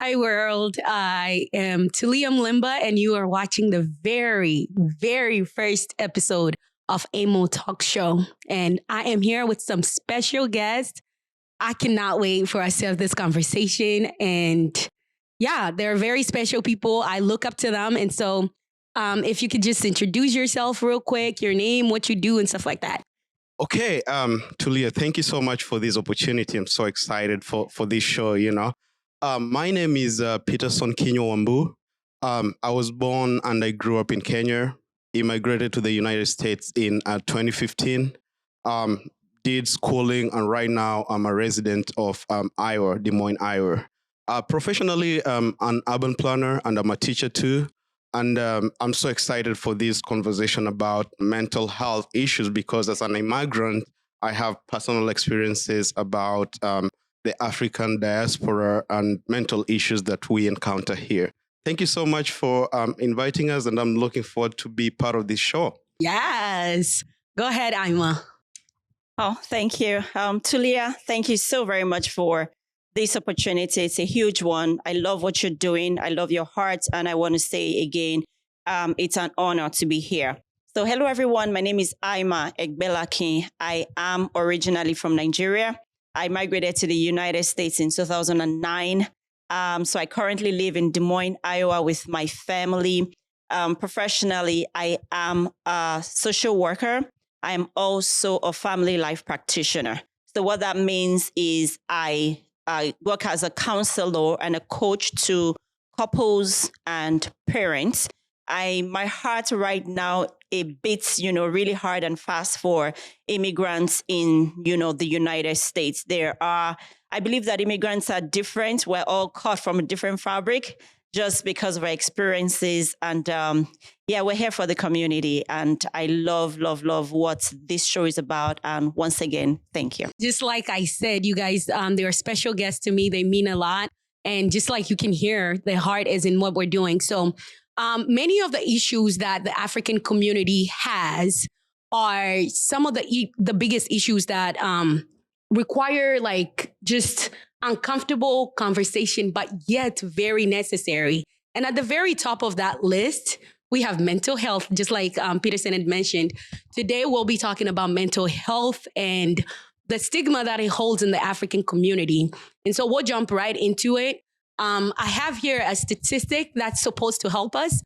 Hi, world. I am Tuliam Limba, and you are watching the very, very first episode of Emo Talk Show. And I am here with some special guests. I cannot wait for us to have this conversation. And yeah, they're very special people. I look up to them. And so, if you could just introduce yourself real quick, your name, what you do, and stuff like that. Okay, Tulia, thank you so much for this opportunity. I'm so excited for this show, My name is Peterson Kinyo Wambu. I was born and I grew up in Kenya, immigrated to the United States in 2015, did schooling, and right now I'm a resident of Iowa, Des Moines, Iowa. Professionally, an urban planner and I'm a teacher too. And I'm so excited for this conversation about mental health issues because as an immigrant, I have personal experiences about the African diaspora and mental issues that we encounter here. Thank you so much for inviting us, and I'm looking forward to be part of this show. Yes. Go ahead, Ima. Oh, thank you. Tulia, thank you so very much for this opportunity. It's a huge one. I love what you're doing. I love your heart. And I want to say again, it's an honor to be here. So hello, everyone. My name is Ima Egbelaki. I am originally from Nigeria. I migrated to the United States in 2009. So I currently live in Des Moines, Iowa with my family. Professionally, I am a social worker. I am also a family life practitioner. So what that means is I work as a counselor and a coach to couples and parents. My heart right now, it beats, really hard and fast for immigrants in, the United States. I believe that immigrants are different. We're all cut from a different fabric just because of our experiences. And we're here for the community. And I love, love, love what this show is about. And once again, thank you. Just like I said, you guys, they're special guests to me. They mean a lot. And just like you can hear, the heart is in what we're doing. So many of the issues that the African community has are some of the biggest issues that require just uncomfortable conversation, but yet very necessary. And at the very top of that list, we have mental health, just like Peterson had mentioned. Today, we'll be talking about mental health and the stigma that it holds in the African community. And so we'll jump right into it. I have here a statistic that's supposed to help us.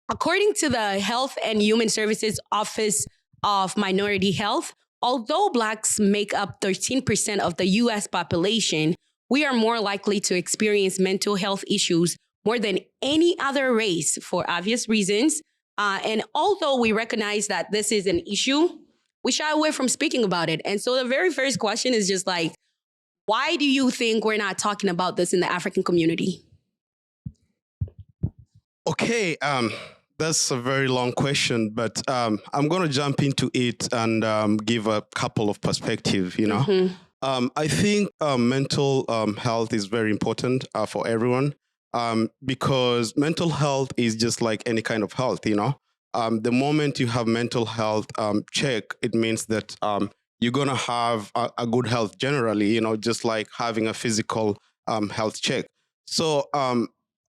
According to the Health and Human Services Office of Minority Health, although Blacks make up 13% of the U.S. population, we are more likely to experience mental health issues more than any other race for obvious reasons. And although we recognize that this is an issue, we shy away from speaking about it. And so the very first question is just why do you think we're not talking about this in the African community? Okay, that's a very long question, but I'm going to jump into it and give a couple of perspectives, I think mental health is very important for everyone because mental health is just like any kind of health, The moment you have mental health check, it means that you're going to have a good health generally, just like having a physical health check. So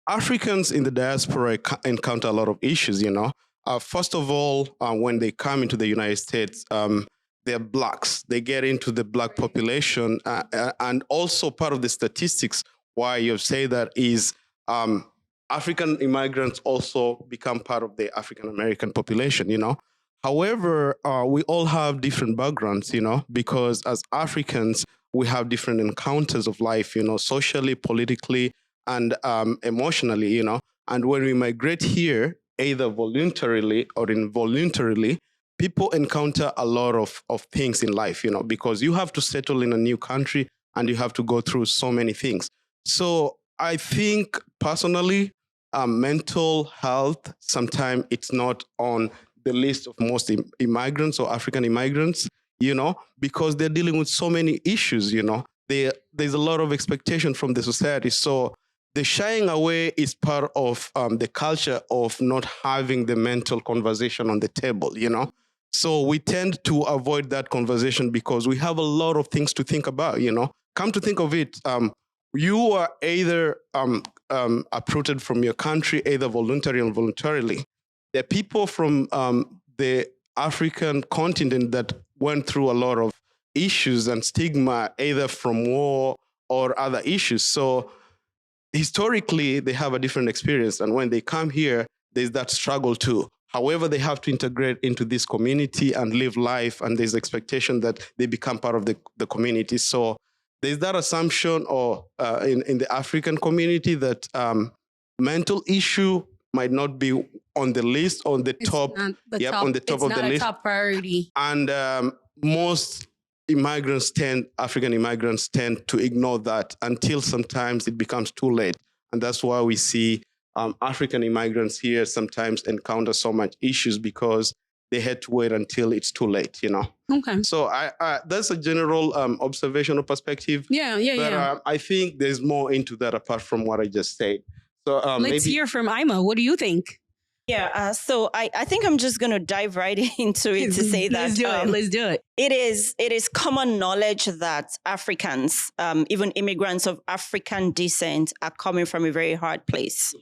Africans in the diaspora encounter a lot of issues, First of all, when they come into the United States, they're Blacks. They get into the Black population. And also part of the statistics why you say that is African immigrants also become part of the African American population, However, we all have different backgrounds, because as Africans, we have different encounters of life, socially, politically, and emotionally, And when we migrate here, either voluntarily or involuntarily, people encounter a lot of things in life, because you have to settle in a new country and you have to go through so many things. So I think personally, mental health, sometimes it's not on the list of most immigrants or African immigrants, because they're dealing with so many issues, There's a lot of expectation from the society. So the shying away is part of the culture of not having the mental conversation on the table, So we tend to avoid that conversation because we have a lot of things to think about, Come to think of it, you are either uprooted from your country, either voluntarily or involuntarily. There are people from the African continent that went through a lot of issues and stigma, either from war or other issues. So historically, they have a different experience. And when they come here, there's that struggle too. However, they have to integrate into this community and live life, and there's expectation that they become part of the community. So there's that assumption or in the African community that mental issue might not be on the list, on the top. On the top of the list. It's not a top priority. And most African immigrants tend to ignore that until sometimes it becomes too late. And that's why we see African immigrants here sometimes encounter so much issues because they had to wait until it's too late, Okay. So that's a general observational perspective. But I think there's more into that apart from what I just said. So let's hear from Emo. What do you think? Yeah, so I think I'm just going to dive right into it to say that. Let's do it. It is common knowledge that Africans, even immigrants of African descent, are coming from a very hard place.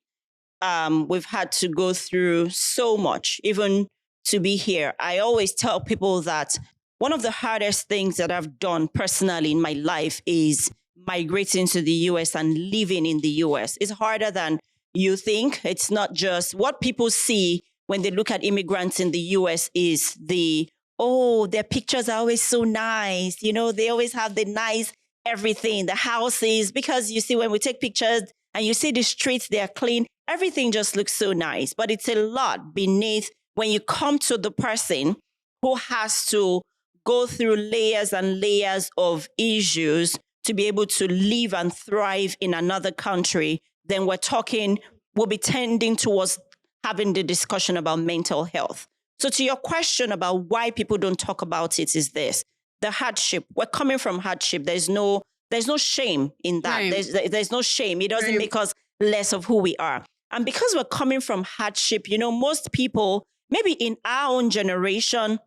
We've had to go through so much, even to be here. I always tell people that one of the hardest things that I've done personally in my life is migrating to the US and living in the US. It's harder than you think. It's not just what people see when they look at immigrants in the US is their pictures are always so nice. They always have the nice everything, the houses, because you see, when we take pictures and you see the streets, they are clean, everything just looks so nice. But it's a lot beneath when you come to the person who has to go through layers and layers of issues to be able to live and thrive in another country. Then we'll be tending towards having the discussion about mental health. So to your question about why people don't talk about it is this: the hardship. We're coming from hardship. There's no shame in that. Right. There's no shame. It doesn't make us less of who we are. And because we're coming from hardship, most people, maybe in our own generation,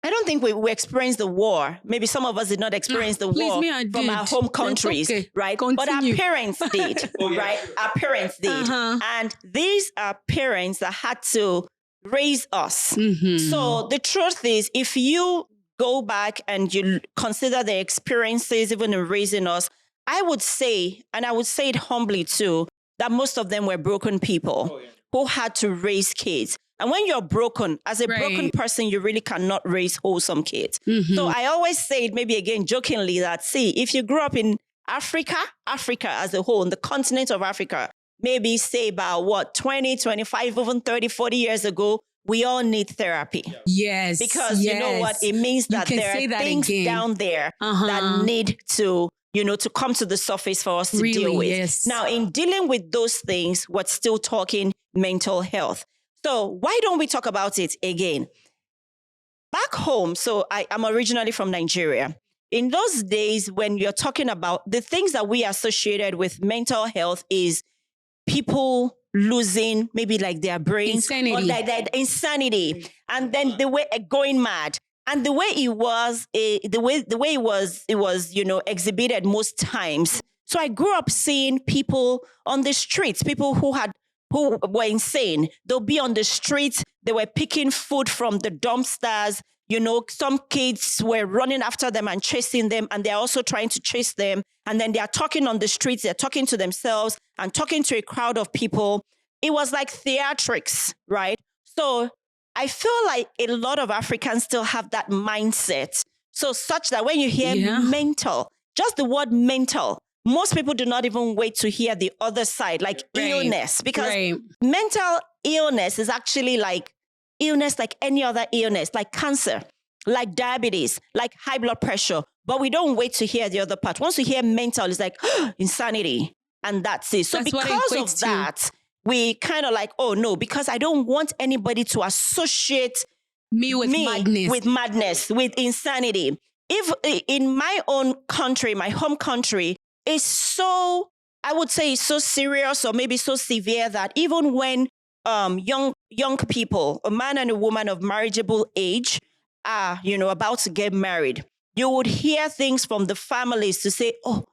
I don't think we experienced the war. Maybe some of us did not experience the war from our home countries, right? Continue. But our parents did, right? Our parents did. And these are parents that had to raise us. Mm-hmm. So the truth is, if you go back and you consider their experiences, even in raising us, I would say, and I would say it humbly too, that most of them were broken people who had to raise kids. And when you're broken, as a broken person, you really cannot raise wholesome kids. Mm-hmm. So I always say it, maybe again jokingly, that if you grew up in Africa as a whole, in the continent of Africa, maybe say about 20, 25, even 30, 40 years ago, we all need therapy. Yes. Because you know what? It means that there are things down there that need to come to the surface for us to deal with. Yes. Now, in dealing with those things, we're still talking mental health. So why don't we talk about it again? Back home, so I'm originally from Nigeria. In those days, when you're talking about the things that we associated with mental health is people losing maybe like their brains. Insanity. Or like insanity. And then the way going mad. And the way it was, it was, exhibited most times. So I grew up seeing people on the streets, people who were insane. They'll be on the streets. They were picking food from the dumpsters. Some kids were running after them and chasing them, and they're also trying to chase them. And then they are talking on the streets. They're talking to themselves and talking to a crowd of people. It was like theatrics, right? So I feel like a lot of Africans still have that mindset. So such that when you hear mental, just the word mental, most people do not even wait to hear the other side, like illness, because mental illness is actually like illness like any other illness, like cancer, like diabetes, like high blood pressure. But we don't wait to hear the other part. Once we hear mental, it's like insanity. And that's it. So because of that, we kind of like, oh no, because I don't want anybody to associate me with madness, with insanity. If in my own country, my home country, is so, I would say, so serious or maybe so severe that even when young people, a man and a woman of marriageable age, are about to get married, you would hear things from the families to say, oh,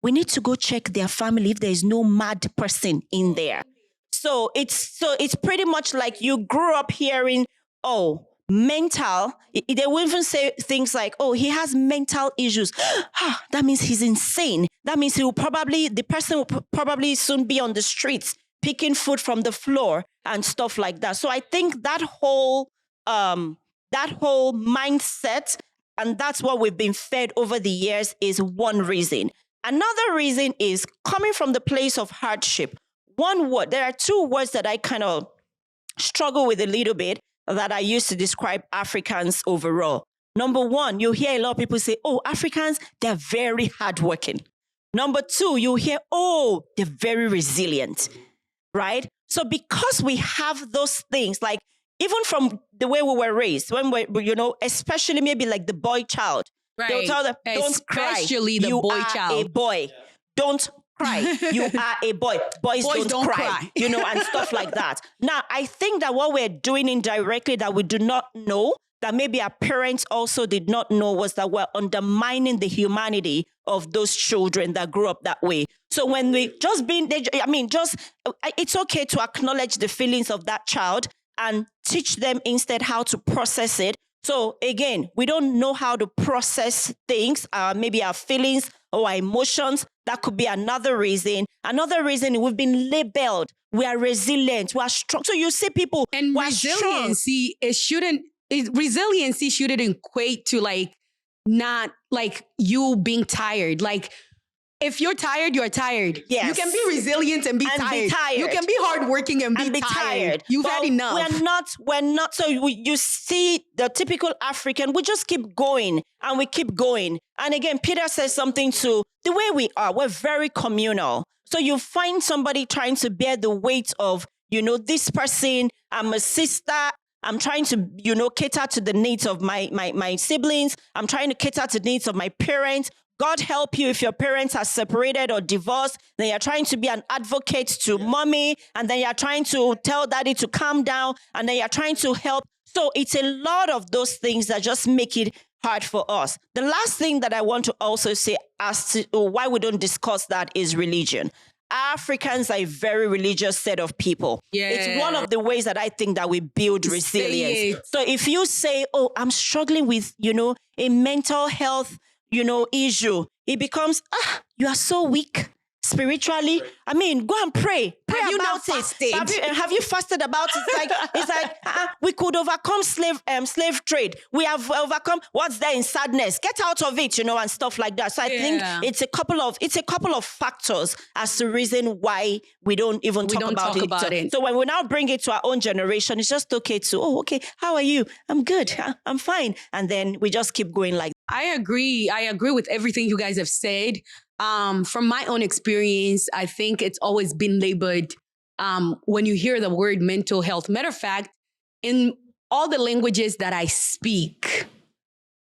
we need to go check their family if there is no mad person in there. So it's pretty much like you grew up hearing, oh, mental. They will even say things like, oh, he has mental issues. That means he's insane. That means the person will probably soon be on the streets picking food from the floor and stuff like that. So I think that whole mindset, and that's what we've been fed over the years, is one reason. Another reason is coming from the place of hardship. One word, there are two words that I kind of struggle with a little bit that I use to describe Africans overall. Number one, you hear a lot of people say, oh, Africans, they're very hardworking. Number two, you hear, oh, they're very resilient, right? So because we have those things, like even from the way we were raised, when especially maybe like the boy child, Right. they'll tell them, don't especially cry. the boy child. You are a boy. Don't cry. You are a boy. Boys don't cry. And stuff like that. Now, I think that what we're doing indirectly that we do not know, that maybe our parents also did not know, was that we're undermining the humanity of those children that grew up that way. So when it's okay to acknowledge the feelings of that child and teach them instead how to process it. So again, we don't know how to process things, maybe our feelings or our emotions. That could be another reason. Another reason, we've been labeled. We are resilient. We are strong. So you see people, and resiliency, resiliency shouldn't equate to not you being tired. Like, if you're tired, you're tired. Yes. You can be resilient and be tired. You can be hardworking and be tired. You've had enough. We're not. So you see the typical African, we just keep going and we keep going. And again, Peter says something to the way we are. We're very communal. So you find somebody trying to bear the weight of, this person, I'm a sister, I'm trying to, cater to the needs of my siblings. I'm trying to cater to the needs of my parents. God help you if your parents are separated or divorced, then you're trying to be an advocate to mommy, and then you're trying to tell daddy to calm down, and then you're trying to help. So it's a lot of those things that just make it hard for us. The last thing that I want to also say as to why we don't discuss that is religion. Africans are a very religious set of people. Yeah. It's one of the ways that I think that we build resilience. So if you say, oh, I'm struggling with, a mental health issue, it becomes, you are so weak spiritually. I mean, go and pray. Pray have about you not it. fasted? Have you fasted about it? It's like we could overcome slave trade. We have overcome what's there in sadness. Get out of it, and stuff like that. So I think it's a couple of factors as the reason why we don't even talk about it. So when we now bring it to our own generation, it's just okay to, okay, how are you? I'm good. I'm fine. And then we just keep going like that. I agree with everything you guys have said. From my own experience, I think it's always been labeled when you hear the word mental health. Matter of fact, in all the languages that I speak,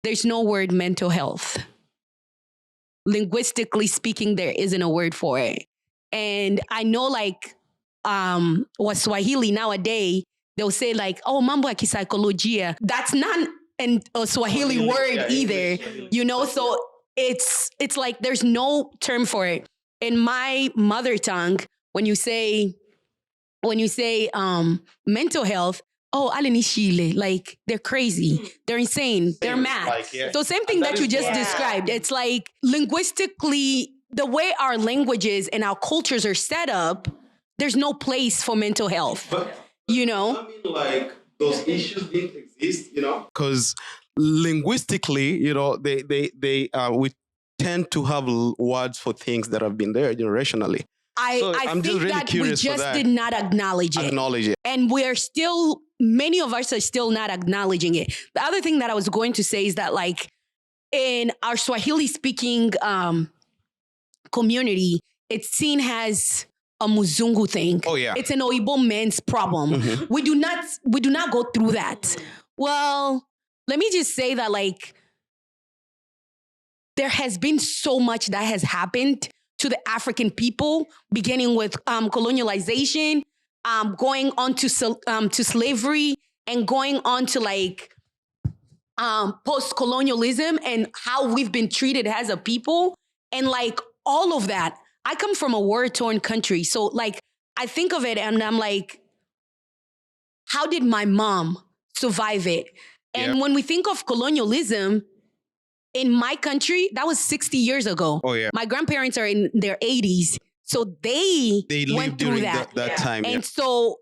there's no word mental health. Linguistically speaking, there isn't a word for it. And I know what Swahili nowadays, they'll say oh, mambo ya kisaikolojia. That's not a Swahili word either, so it's like there's no term for it. In my mother tongue, when you say mental health, oh, alinishile, they're crazy, they're insane, they're mad. So same thing that you just described. It's like linguistically, the way our languages and our cultures are set up, there's no place for mental health. But, those issues didn't exist, because linguistically, they we tend to have words for things that have been there generationally. I think just really that we just did not acknowledge it. And many of us are still not acknowledging it. The other thing that I was going to say is that in our Swahili speaking community, it's seen as a Muzungu thing. Oh yeah. It's an Oibo man's problem. Mm-hmm. We do not go through that. Well, let me just say that there has been so much that has happened to the African people, beginning with colonialization, going on to slavery, and going on to post-colonialism and how we've been treated as a people. And all of that. I come from a war-torn country. So like, I think of it and I'm like, how did my mom survive it? And when we think of colonialism in my country, that was 60 years ago. Oh, yeah. My grandparents are in their 80s. So they lived went through during that time. And so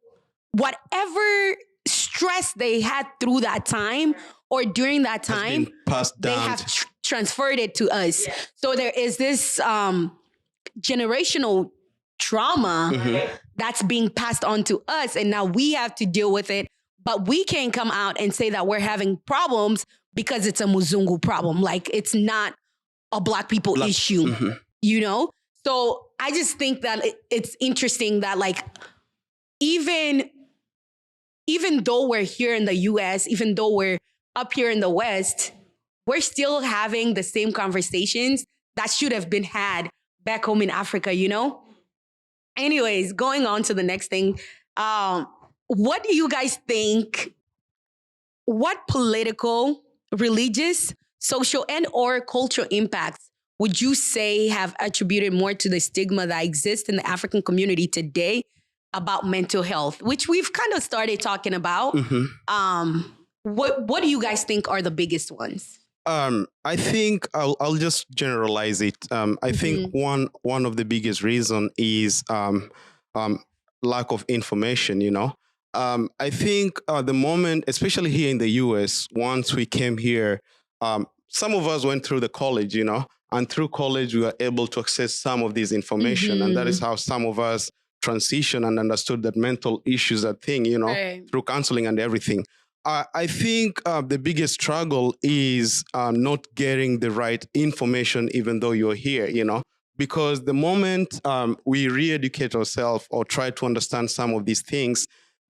whatever stress they had through that time or during that time, passed down. They have transferred it to us. Yeah. So there is this generational trauma that's being passed on to us. And now we have to deal with it. But we can't come out and say that we're having problems because it's a Muzungu problem. Like, it's not a Black people issue, you know? So I just think that it's interesting that, like, even though we're here in the US, even though we're up here in the West, we're still having the same conversations that should have been had back home in Africa, you know? Anyways, going on to the next thing. What do you guys think? What political, religious, social, and or cultural impacts would you say have attributed more to the stigma that exists in the African community today about mental health, which we've kind of started talking about? What do you guys think are the biggest ones? I think I'll just generalize it. I think one of the biggest reason is lack of information, you know. I think the moment, especially here in the US, once we came here, some of us went through the college, you know, and through college, we were able to access some of this information. And that is how some of us transitioned and understood that mental issues are a thing, you know, through counseling and everything. I think the biggest struggle is not getting the right information, even though you're here, you know, because the moment we re-educate ourselves or try to understand some of these things,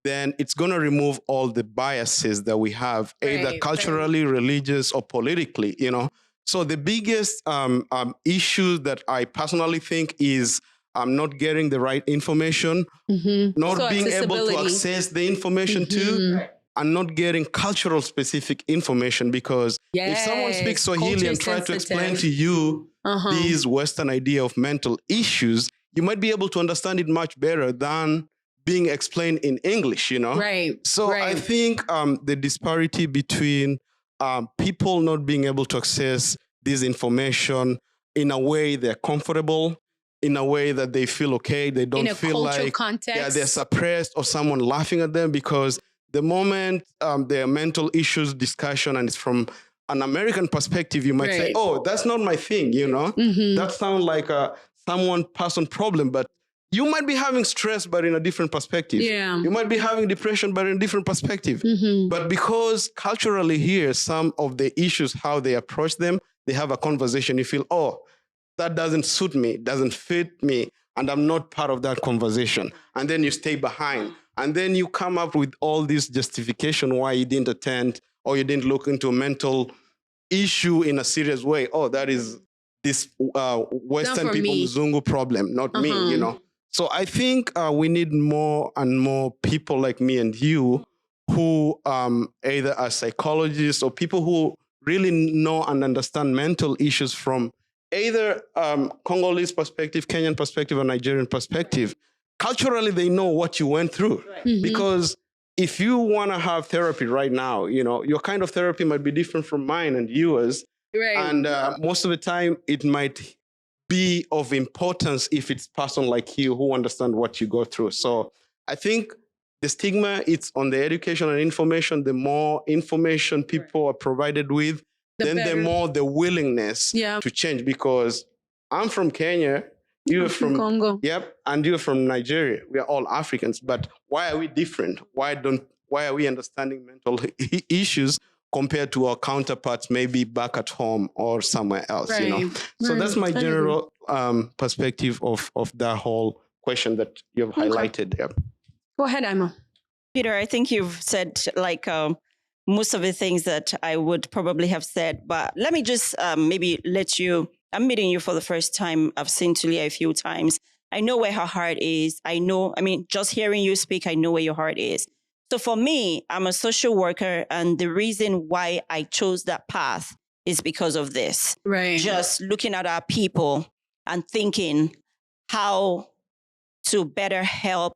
then it's going to remove all the biases that we have, either culturally, religious, or politically, you know. So the biggest issue that I personally think is not getting the right information, not being able to access the information too, and not getting cultural specific information, because if someone speaks Swahili and tries to explain to you these Western idea of mental issues, you might be able to understand it much better than being explained in English, you know? So I think the disparity between people not being able to access this information in a way they're comfortable, in a way that they feel okay, they don't feel like they're suppressed or someone laughing at them, because the moment there are mental issues discussion and it's from an American perspective, you might say, oh, that's not my thing, you know? That sounds like a person problem, but you might be having stress, but in a different perspective. You might be having depression, but in a different perspective. But because culturally here, some of the issues, how they approach them, they have a conversation, you feel, oh, that doesn't suit me, doesn't fit me, and I'm not part of that conversation. And then you stay behind. And then you come up with all this justification why you didn't attend or you didn't look into a mental issue in a serious way. Oh, that is this Western people, Mzungu problem, not me, you know. So I think we need more and more people like me and you who either are psychologists or people who really know and understand mental issues from either Congolese perspective, Kenyan perspective, or Nigerian perspective. Culturally, they know what you went through. Because if you want to have therapy right now, you know, your kind of therapy might be different from mine and yours. And most of the time, it might be of importance if it's person like you who understand what you go through. So I think the stigma, it's on the education and information. The more information people are provided with, the more the willingness to change. Because I'm from Kenya, you're from Congo. And you're from Nigeria. We are all Africans, but why are we different? Why are we understanding mental issues compared to our counterparts, maybe back at home or somewhere else, you know? So that's my general perspective of that whole question that you've highlighted there. Go ahead, Emma. Peter, I think you've said like most of the things that I would probably have said, but let me just maybe let you, I'm meeting you for the first time. I've seen Tulia a few times. I know where her heart is. Just hearing you speak, I know where your heart is. So for me, I'm a social worker, and the reason why I chose that path is because of this. Just looking at our people and thinking how to better help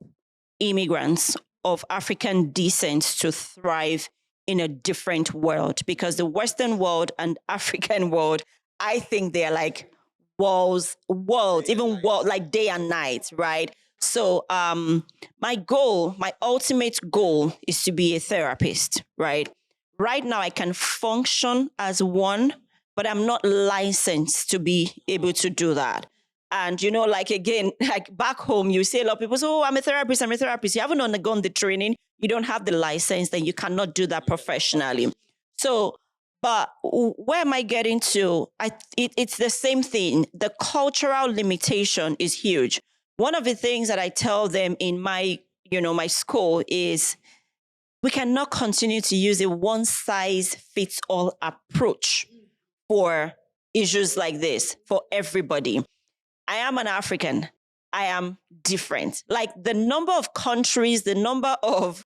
immigrants of African descent to thrive in a different world, because the Western world and African world, I think they're like worlds, even world, like day and night, right? So my ultimate goal is to be a therapist, right? Right now I can function as one, but I'm not licensed to be able to do that. And, like, again, like back home, you see a lot of people say, oh, I'm a therapist. You haven't undergone the training. You don't have the license, then you cannot do that professionally. So, but where am I getting to? It's the same thing. The cultural limitation is huge. One of the things that I tell them in my school is we cannot continue to use a one size fits all approach for issues like this for everybody. I am an African. I am different. Like the number of countries, the number of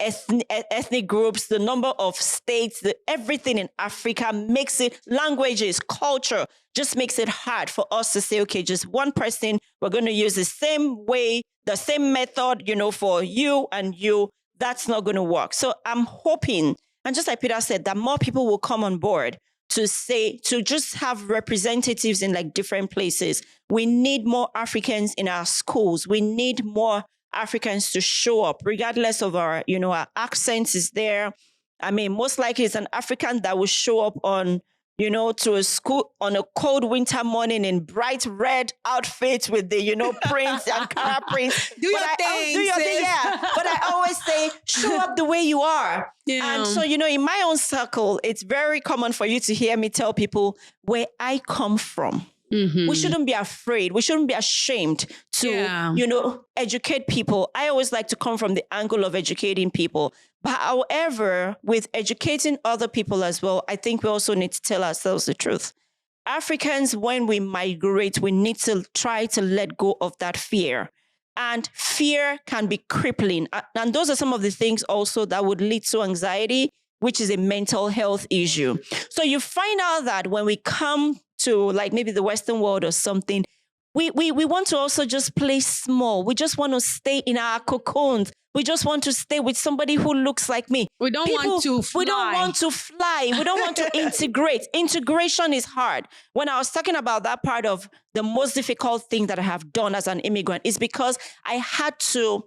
ethnic groups, the number of states, everything in Africa makes it, languages, culture, just makes it hard for us to say, okay, just one person, we're going to use the same way, the same method, for you and you. That's not going to work. So I'm hoping, and just like Peter said, that more people will come on board to just have representatives in like different places. We need more Africans in our schools. We need more Africans to show up, regardless of our accents is there. I mean, most likely it's an African that will show up to a school on a cold winter morning in bright red outfits with the, prints, Ankara prints. Do your thing, yeah. But I always say, show up the way you are. Yeah. And so, in my own circle, it's very common for you to hear me tell people where I come from. Mm-hmm. We shouldn't be afraid. We shouldn't be ashamed to, educate people. I always like to come from the angle of educating people. But however, with educating other people as well, I think we also need to tell ourselves the truth. Africans, when we migrate, we need to try to let go of that fear. And fear can be crippling. And those are some of the things also that would lead to anxiety, which is a mental health issue. So you find out that when we come to like maybe the Western world or something, we want to also just play small. We just want to stay in our cocoons. We just want to stay with somebody who looks like me. We don't want to fly. We don't want to fly. We don't want to integrate. Integration is hard. When I was talking about that part of the most difficult thing that I have done as an immigrant is because I had to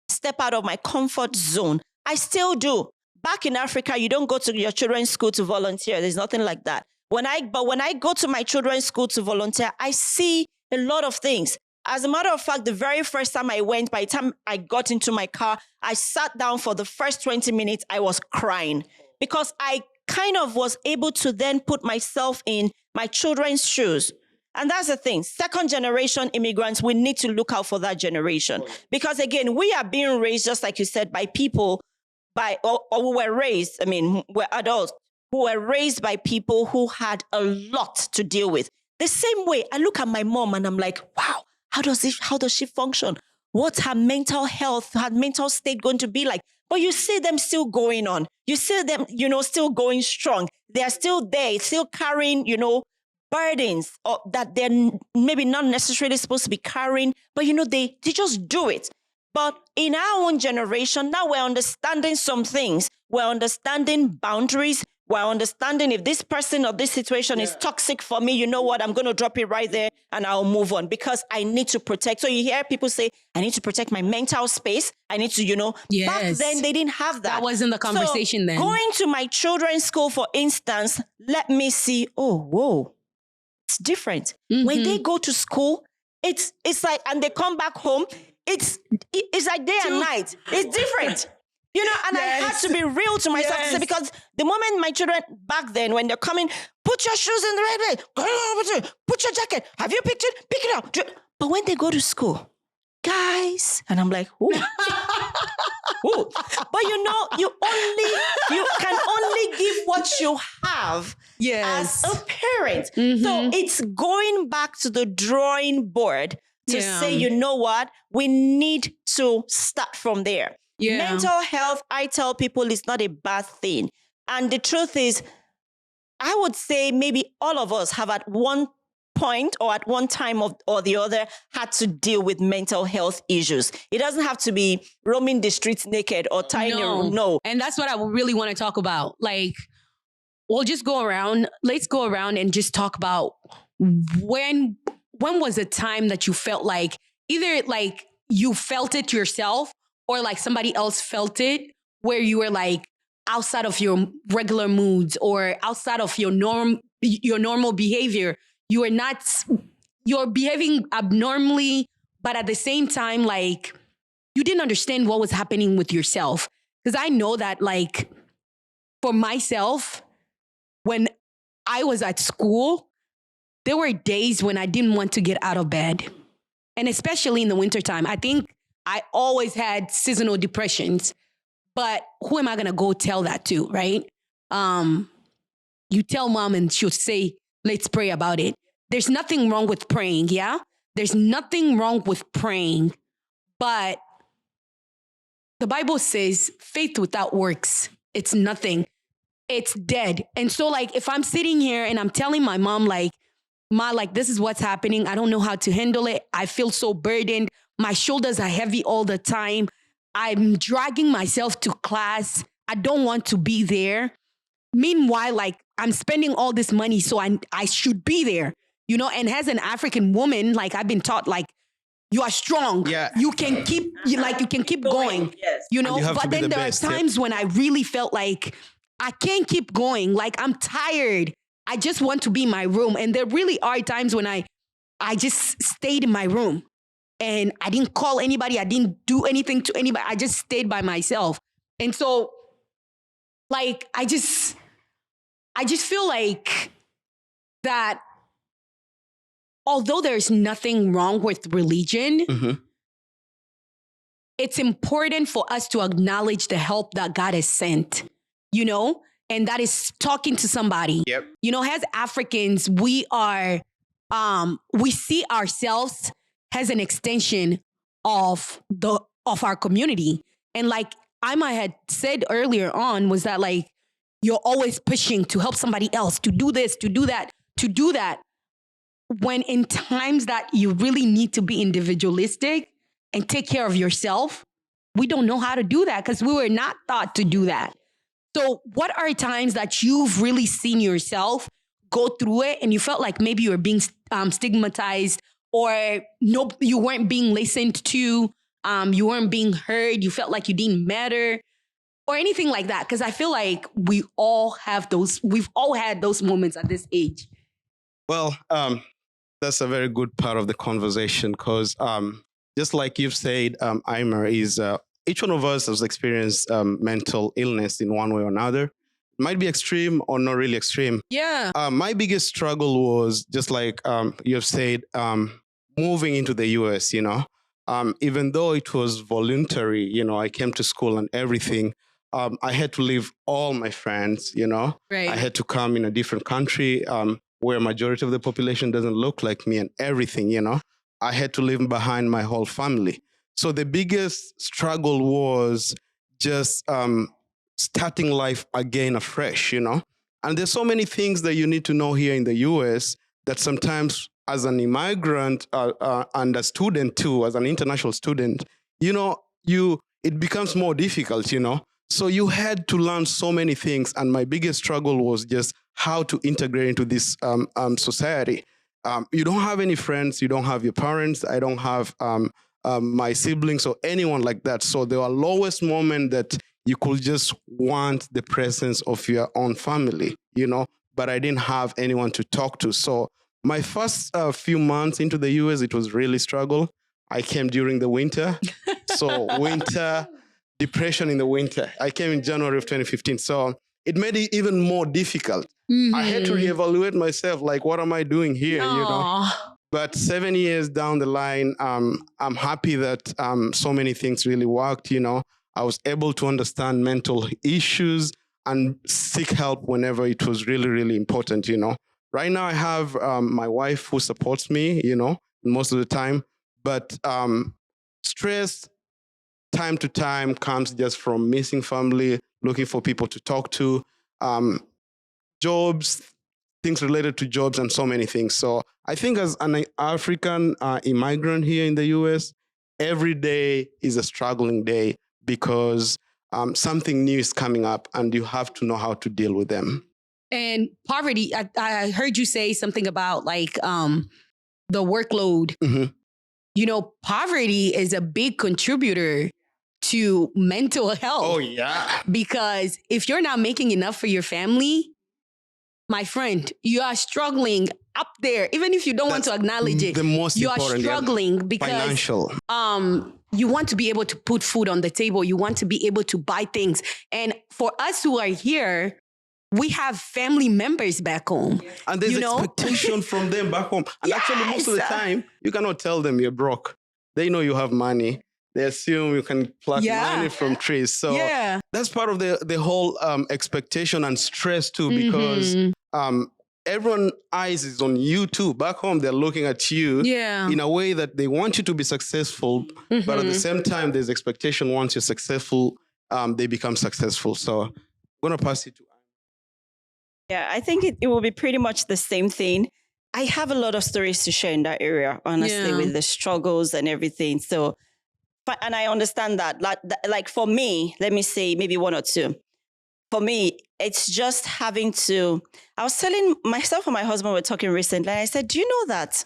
step out of my comfort zone. I still do. Back in Africa, you don't go to your children's school to volunteer. There's nothing like that. When I go to my children's school to volunteer, I see a lot of things. As a matter of fact, the very first time I went, by the time I got into my car, I sat down for the first 20 minutes, I was crying because I kind of was able to then put myself in my children's shoes. And that's the thing. Second generation immigrants, we need to look out for that generation. Because again, we are being raised, just like you said, by people, or we were raised, we're adults, who were raised by people who had a lot to deal with. The same way, I look at my mom and I'm like, wow, how does she function? What's her mental health, her mental state going to be like? But you see them still going on. You see them, still going strong. They're still there, still carrying, burdens that they're maybe not necessarily supposed to be carrying, but, they just do it. But in our own generation, now we're understanding some things. We're understanding boundaries. We're understanding if this person or this situation is toxic for me, you know what, I'm going to drop it right there and I'll move on because I need to protect. So you hear people say, I need to protect my mental space. I need to, yes. Back then they didn't have that. That wasn't the conversation then. Going to my children's school, for instance, let me see, whoa, it's different. Mm-hmm. When they go to school, it's like, and they come back home, it's like day and night. It's different. And I had to be real to myself to say, because the moment my children back then, when they're coming, put your shoes in the right way, put your jacket, have you picked it? Pick it up. But when they go to school, guys, and I'm like, ooh. Ooh. But you can only give what you have as a parent. Mm-hmm. So it's going back to the drawing board to say, you know what, we need to start from there. Yeah. Mental health, I tell people, is not a bad thing. And the truth is, I would say maybe all of us have at one point or at one time or the other had to deal with mental health issues. It doesn't have to be roaming the streets naked or tying no. And that's what I really want to talk about. Like, we'll just go around. Let's go around and just talk about when was a time that you felt like either like you felt it yourself or like somebody else felt it, where you were like outside of your regular moods or outside of your normal behavior. You're behaving abnormally, but at the same time, like you didn't understand what was happening with yourself. Because I know that like for myself, when I was at school, there were days when I didn't want to get out of bed. And especially in the wintertime, I think I always had seasonal depressions. But who am I going to go tell that to, right? You tell mom and she'll say, let's pray about it. There's nothing wrong with praying, yeah? There's nothing wrong with praying. But the Bible says faith without works, it's nothing. It's dead. And so like, if I'm sitting here and I'm telling my mom, like, Ma, like, this is what's happening. I don't know how to handle it. I feel so burdened. My shoulders are heavy all the time. I'm dragging myself to class. I don't want to be there. Meanwhile, like, I'm spending all this money, so I should be there, you know? And as an African woman, like, I've been taught, like, you are strong. Yeah. You can keep, you can keep going, Yes. you know? But then there are times when I really felt like I can't keep going. Like, I'm tired. I just want to be in my room. And there really are times when I just stayed in my room and I didn't call anybody. I didn't do anything to anybody. I just stayed by myself. And so, like, I just feel like that although there's nothing wrong with religion, it's important for us to acknowledge the help that God has sent, you know? And that is talking to somebody. Yep. You know, as Africans, we see ourselves as an extension of our community. And like Ima had said earlier on, was that like, you're always pushing to help somebody else, to do this, to do that, to do that. When in times that you really need to be individualistic and take care of yourself, we don't know how to do that because we were not taught to do that. So what are times that you've really seen yourself go through it and you felt like maybe you were being stigmatized or no, you weren't being listened to, you weren't being heard, you felt like you didn't matter or anything like that? Because I feel like we've all had those moments at this age. Well, that's a very good part of the conversation because just like you've said, Ima, is each one of us has experienced mental illness in one way or another. It might be extreme or not really extreme. Yeah. My biggest struggle was just like you've said, moving into the US, you know, even though it was voluntary, you know, I came to school and everything. I had to leave all my friends, you know. Right. I had to come in a different country where majority of the population doesn't look like me and everything, you know. I had to leave behind my whole family. So the biggest struggle was just starting life again afresh, you know? And there's so many things that you need to know here in the US that sometimes as an immigrant and a student too, as an international student, you know, it becomes more difficult, you know? So you had to learn so many things. And my biggest struggle was just how to integrate into this society. You don't have any friends, you don't have your parents, I don't have my siblings or anyone like that. So there were lowest moments that you could just want the presence of your own family, you know, but I didn't have anyone to talk to. So my first few months into the US, it was really struggle. I came during the winter. So winter, depression in the winter. I came in January of 2015. So it made it even more difficult. I had to reevaluate myself, like, what am I doing here, you know? But 7 years down the line, I'm happy that so many things really worked, you know. I was able to understand mental issues and seek help whenever it was really, really important, you know. Right now I have my wife who supports me, you know, most of the time. But stress time to time comes just from missing family, looking for people to talk to, jobs, things related to jobs and so many things. So I think as an African immigrant here in the US, every day is a struggling day because something new is coming up and you have to know how to deal with them. And poverty, I heard you say something about like the workload. Mhm. You know, poverty is a big contributor to mental health. Oh, yeah. Because if you're not making enough for your family, my friend, you are struggling up there. Even if you don't want to acknowledge it, The most you are important, struggling because financial. you want to be able to put food on the table. You want to be able to buy things. And for us who are here, we have family members back home. And there's you know? expectation from them back home. And actually, most of the Yes. time, you cannot tell them you're broke. They know you have money. They assume you can pluck Yeah. money from trees. So Yeah. that's part of the whole expectation and stress too, because everyone eyes is on you too. Back home, they're looking at you Yeah. in a way that they want you to be successful. But at the same time, there's expectation once you're successful, they become successful. So I'm going to pass it to Yeah, I think it will be pretty much the same thing. I have a lot of stories to share in that area, honestly, Yeah. with the struggles and everything. So, and I understand that. Like for me, let me say maybe one or two. For me, it's just having to. I was telling myself and my husband were talking recently, and I said, "Do you know that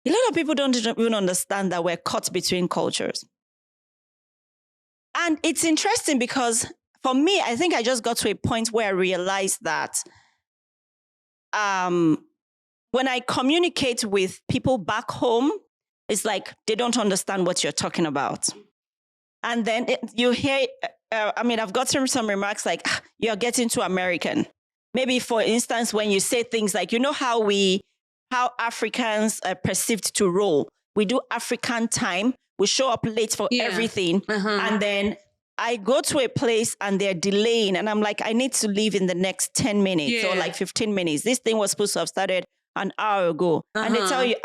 a lot of people don't even understand that we're caught between cultures?" And it's interesting because for me, I think I just got to a point where I realized that when I communicate with people back home, it's like they don't understand what you're talking about. And then you hear, I've gotten some remarks like, you're getting too American. Maybe, for instance, when you say things like, you know how Africans are perceived to roll. We do African time. We show up late for everything. And then I go to a place and they're delaying and I'm like, I need to leave in the next 10 minutes or like 15 minutes. This thing was supposed to have started an hour ago. And they tell you,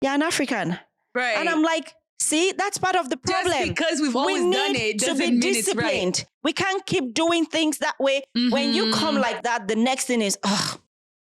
you're an African. Right. And I'm like, see, that's part of the problem. Just because we've always done it to doesn't be mean disciplined. it's right. We can't keep doing things that way. When you come like that, the next thing is,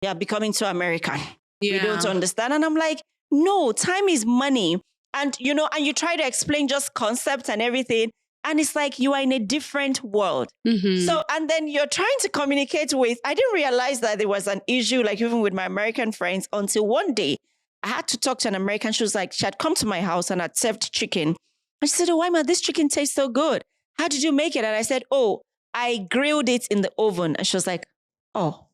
you're becoming too American. Yeah. We don't understand. And I'm like, no, time is money. And, and you try to explain just concepts and everything. And it's like you are in a different world. So, and then you're trying to communicate with, I didn't realize that there was an issue, like even with my American friends, until one day I had to talk to an American. She was like, she had come to my house and had served chicken. And she said, oh, Wyma, this chicken tastes so good. How did you make it? And I said, oh, I grilled it in the oven. And she was like, oh,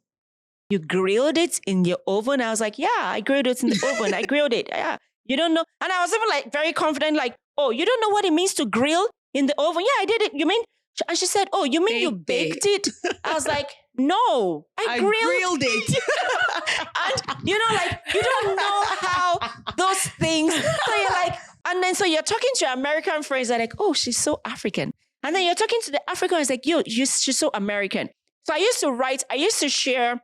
you grilled it in your oven? I was like, yeah, I grilled it in the oven. I grilled it. Yeah. You don't know. And I was even like very confident, like, oh, you don't know what it means to grill in the oven? Yeah, I did it. You mean? And she said, oh, you mean you baked it? I was like, no, I grilled it. And you don't know how those things. So you're like, and then so you're talking to your American friends, they're like, oh, she's so African. And then you're talking to the African, it's like, yo, she's so American. So I used to write, I used to share.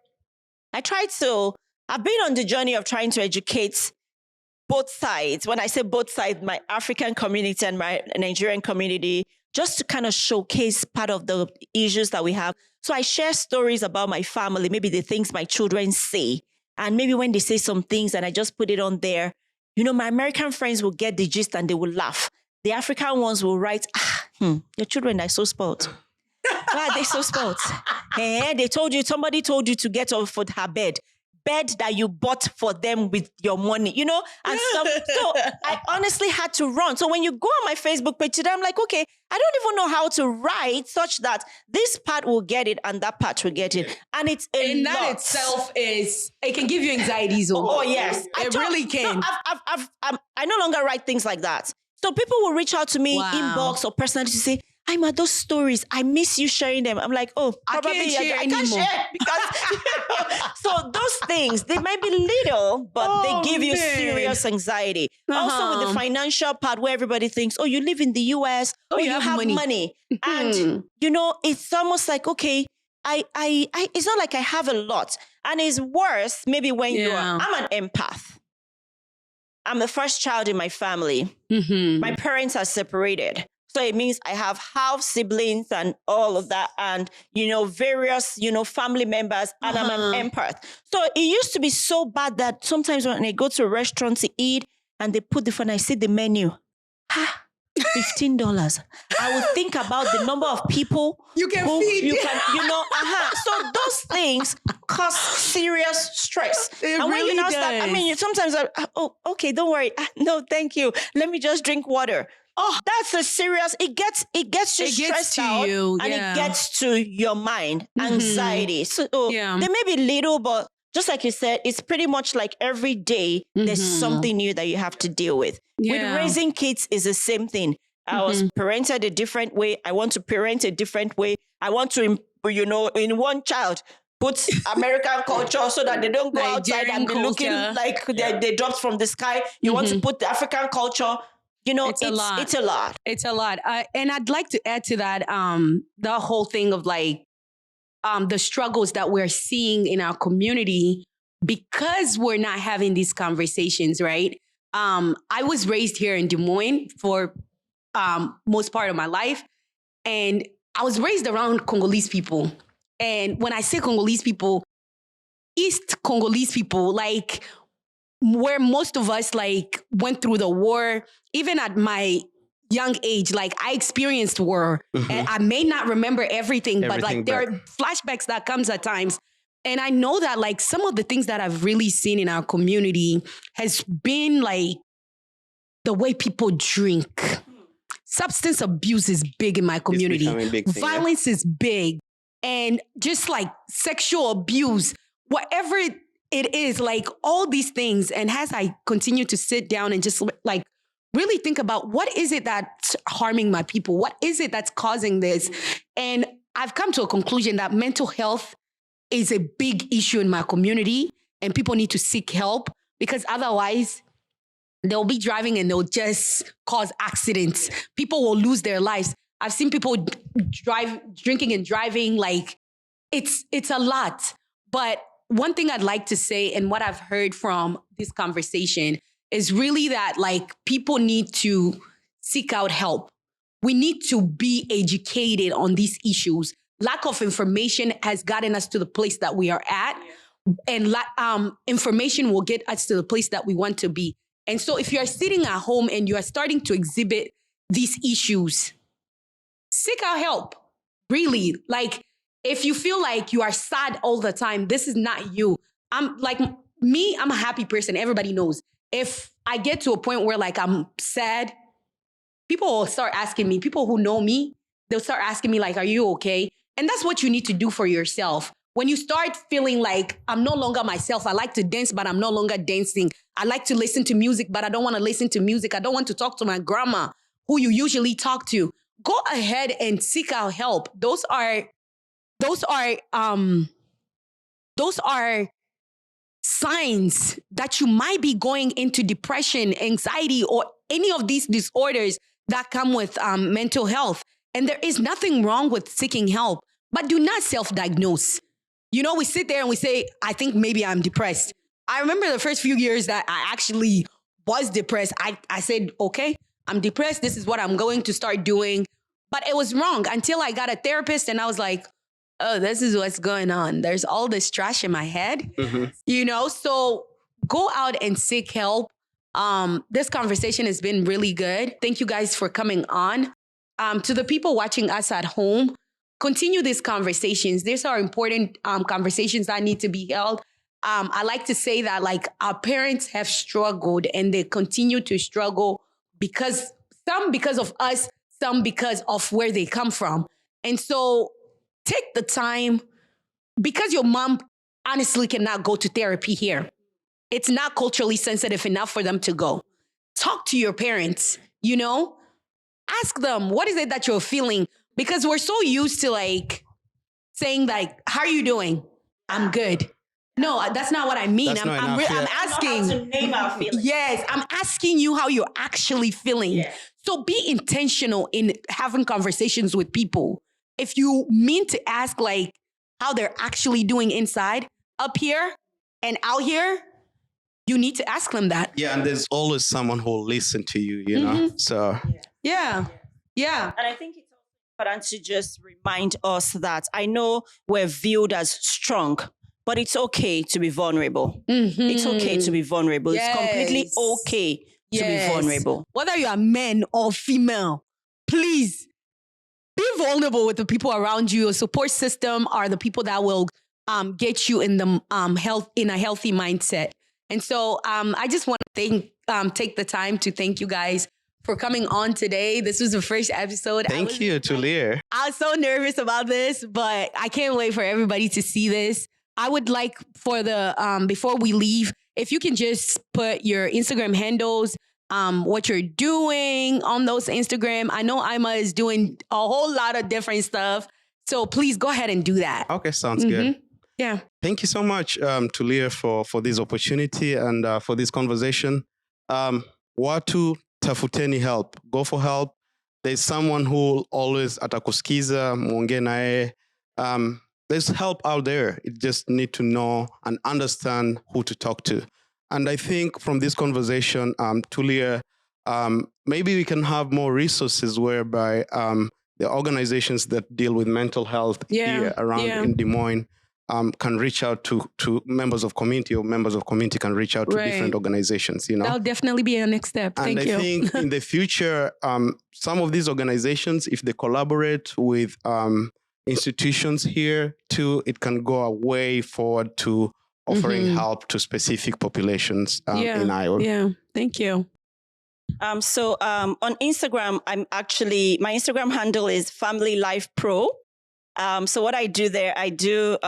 I've been on the journey of trying to educate both sides. When I say both sides, my African community and my Nigerian community, just to kind of showcase part of the issues that we have. So I share stories about my family, maybe the things my children say. And maybe when they say some things and I just put it on there, my American friends will get the gist and they will laugh. The African ones will write, your children are so spoiled. Why are they so spoiled? Somebody told you to get off of her bed that you bought for them with your money, and stuff. So I honestly had to run. So when you go on my Facebook page today, I'm like, okay, I don't even know how to write such that this part will get it and that part will get it. And it's a and lot. that itself it can give you anxiety. Oh yes. It really can. No, I no longer write things like that. So people will reach out to me, inbox or personally to say, I'm at those stories. I miss you sharing them. I'm like, oh, probably I can't share because so those things, they might be little, but they give you serious anxiety. Also with the financial part where everybody thinks, oh, you live in the US, you have money. And it's almost like, okay, it's not like I have a lot. And it's worse maybe when I'm an empath. I'm the first child in my family. My parents are separated. So it means I have half siblings and all of that, and various family members, and I'm an empath. So it used to be so bad that sometimes when I go to a restaurant to eat and they put the phone, I see the menu. $15. I would think about the number of people you can who feed. you can, So those things cause serious stress. It and when really you now start, sometimes okay, don't worry. No, thank you. Let me just drink water. Oh, that's a serious. It gets you stressed out, and it gets to your mind, anxiety. So there may be little, but just like you said, it's pretty much like every day there's something new that you have to deal with. With raising kids is the same thing. I was parented a different way. I want to parent a different way. I want to, in one child, put American culture so that they don't go outside and be looking like they dropped from the sky. You want to put the African culture. It's a lot. It's a lot. It's a lot. And I'd like to add to that, the whole thing of like, the struggles that we're seeing in our community because we're not having these conversations, right? I was raised here in Des Moines for most part of my life. And I was raised around Congolese people. And when I say Congolese people, East Congolese people, like where most of us like went through the war, even at my young age, like I experienced war and I may not remember everything, but like there are flashbacks that comes at times. And I know that like some of the things that I've really seen in our community has been like the way people drink. Substance abuse is big in my community. Violence is big. And just like sexual abuse, whatever it is, like all these things. And as I continue to sit down and just like really think about what is it that's harming my people? What is it that's causing this? And I've come to a conclusion that mental health is a big issue in my community and people need to seek help because otherwise they'll be driving and they'll just cause accidents. People will lose their lives. I've seen people drinking and driving, like it's a lot. But one thing I'd like to say and what I've heard from this conversation is really that like people need to seek out help. We need to be educated on these issues. Lack of information has gotten us to the place that we are at, and information will get us to the place that we want to be. And so if you're sitting at home and you are starting to exhibit these issues, seek out help. Really, like if you feel like you are sad all the time, this is not you. I'm like me, I'm a happy person. Everybody knows. If I get to a point where like I'm sad, people will start asking me, people who know me, they'll start asking me like, are you okay? And that's what you need to do for yourself. When you start feeling like I'm no longer myself, I like to dance, but I'm no longer dancing. I like to listen to music, but I don't want to listen to music. I don't want to talk to my grandma, who you usually talk to. Go ahead and seek out help. Those are signs that you might be going into depression, anxiety, or any of these disorders that come with mental health. And there is nothing wrong with seeking help, but do not self-diagnose. You know, we sit there and we say, I think maybe I'm depressed. I remember the first few years that I actually was depressed. I said, okay, I'm depressed. This is what I'm going to start doing. But it was wrong until I got a therapist and I was like, oh, this is what's going on. There's all this trash in my head, you know? So go out and seek help. This conversation has been really good. Thank you guys for coming on. To the people watching us at home, continue these conversations. These are important conversations that need to be held. I like to say that like our parents have struggled and they continue to struggle because of us, some because of where they come from. And so take the time, because your mom honestly cannot go to therapy here. It's not culturally sensitive enough for them to go. Talk to your parents, you know? Ask them, what is it that you're feeling? Because we're so used to like saying like, how are you doing? I'm good. No, that's not what I mean. I'm asking. To name our feelings. Yes, I'm asking you how you're actually feeling. Yeah. So be intentional in having conversations with people. If you mean to ask like how they're actually doing inside, up here and out here, you need to ask them that. Yeah, and there's always someone who will listen to you, you know? So Yeah. Yeah. And I think it's important to just remind us that I know we're viewed as strong, but it's okay to be vulnerable. It's okay to be vulnerable. It's completely Yes. okay to be Yes. vulnerable. Whether you are men or female, please be vulnerable with the people around you. Your support system are the people that will get you in the in a healthy mindset. And so I just want to take the time to thank you guys for coming on today. This was the first episode. Thank you, Tulia. I was so nervous about this, but I can't wait for everybody to see this. I would like for the before we leave, if you can just put your Instagram handles, what you're doing on those Instagram. I know Ima is doing a whole lot of different stuff, so please go ahead and do that. Okay, sounds good. Yeah. Thank you so much, Tulia, for this opportunity and for this conversation. Watu tafuteni help. Go for help. There's someone who always atakusikiza, muongee naye. There's help out there. You just need to know and understand who to talk to. And I think from this conversation, Tulia, maybe we can have more resources whereby the organizations that deal with mental health here around in Des Moines can reach out to members of community, or members of community can reach out to different organizations, you know. That'll definitely be a next step. And Thank you. I think in the future, some of these organizations, if they collaborate with institutions here too, it can go a way forward to offering help to specific populations in Iowa. Yeah, thank you. So on Instagram, my Instagram handle is Family Life Pro. So what I do there, I do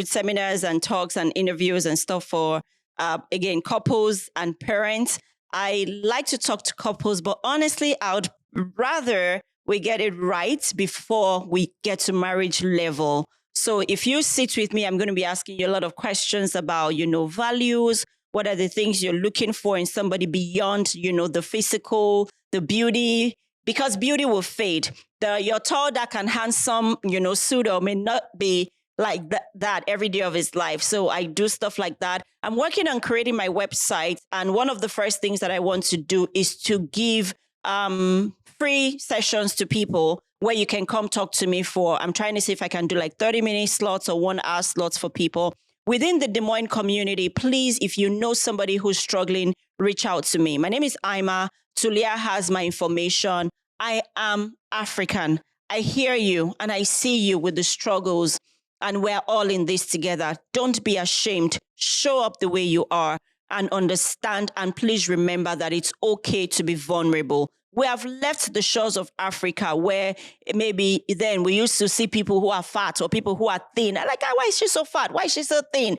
seminars and talks and interviews and stuff for, again, couples and parents. I like to talk to couples, but honestly, I would rather we get it right before we get to marriage level. So if you sit with me, I'm going to be asking you a lot of questions about, values. What are the things you're looking for in somebody beyond, the physical, the beauty? Because beauty will fade. Your tall, dark, and handsome, pseudo may not be like that every day of his life. So I do stuff like that. I'm working on creating my website. And one of the first things that I want to do is to give free sessions to people where you can come talk to me for. I'm trying to see if I can do like 30-minute slots or 1-hour slots for people. Within the Des Moines community, please, if you know somebody who's struggling, reach out to me. My name is Ima. Tulia has my information. I am African. I hear you and I see you with the struggles, and we're all in this together. Don't be ashamed. Show up the way you are and understand. And please remember that it's okay to be vulnerable. We have left the shores of Africa where maybe then we used to see people who are fat or people who are thin. Like, why is she so fat? Why is she so thin?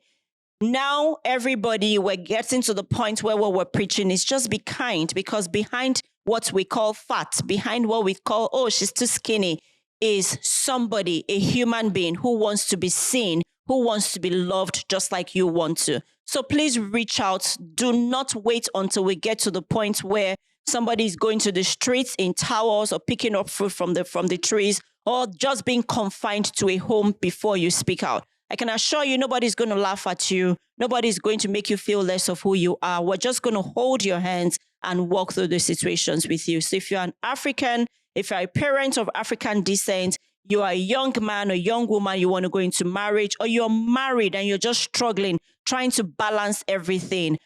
Now, everybody, we're getting to the point where what we're preaching is just be kind, because behind what we call fat, behind what we call, oh, she's too skinny, is somebody, a human being who wants to be seen, who wants to be loved just like you want to. So please reach out. Do not wait until we get to the point where somebody is going to the streets in towels or picking up fruit from the trees, or just being confined to a home before you speak out. I can assure you, nobody's going to laugh at you. Nobody's going to make you feel less of who you are. We're just going to hold your hands and walk through the situations with you. So if you're an African, if you're a parent of African descent, you are a young man or young woman, you want to go into marriage, or you're married and you're just struggling, trying to balance everything,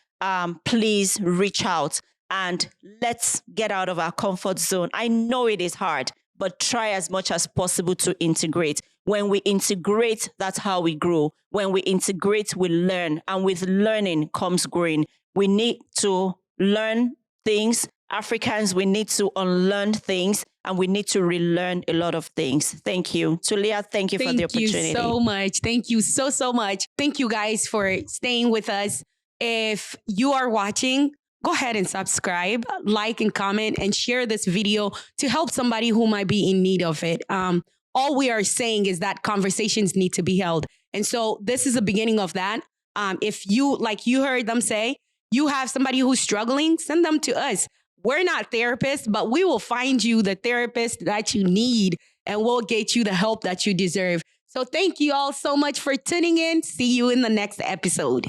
please reach out and let's get out of our comfort zone. I know it is hard, but try as much as possible to integrate. When we integrate, that's how we grow. When we integrate, we learn. And with learning comes growing. We need to learn things. Africans, we need to unlearn things, and we need to relearn a lot of things. Thank you. Tulia, thank you for the opportunity. Thank you so much. Thank you so much. Thank you guys for staying with us. If you are watching, go ahead and subscribe, like and comment, and share this video to help somebody who might be in need of it. All we are saying is that conversations need to be held. And so this is the beginning of that. If you, like you heard them say, you have somebody who's struggling, send them to us. We're not therapists, but we will find you the therapist that you need, and we'll get you the help that you deserve. So thank you all so much for tuning in. See you in the next episode.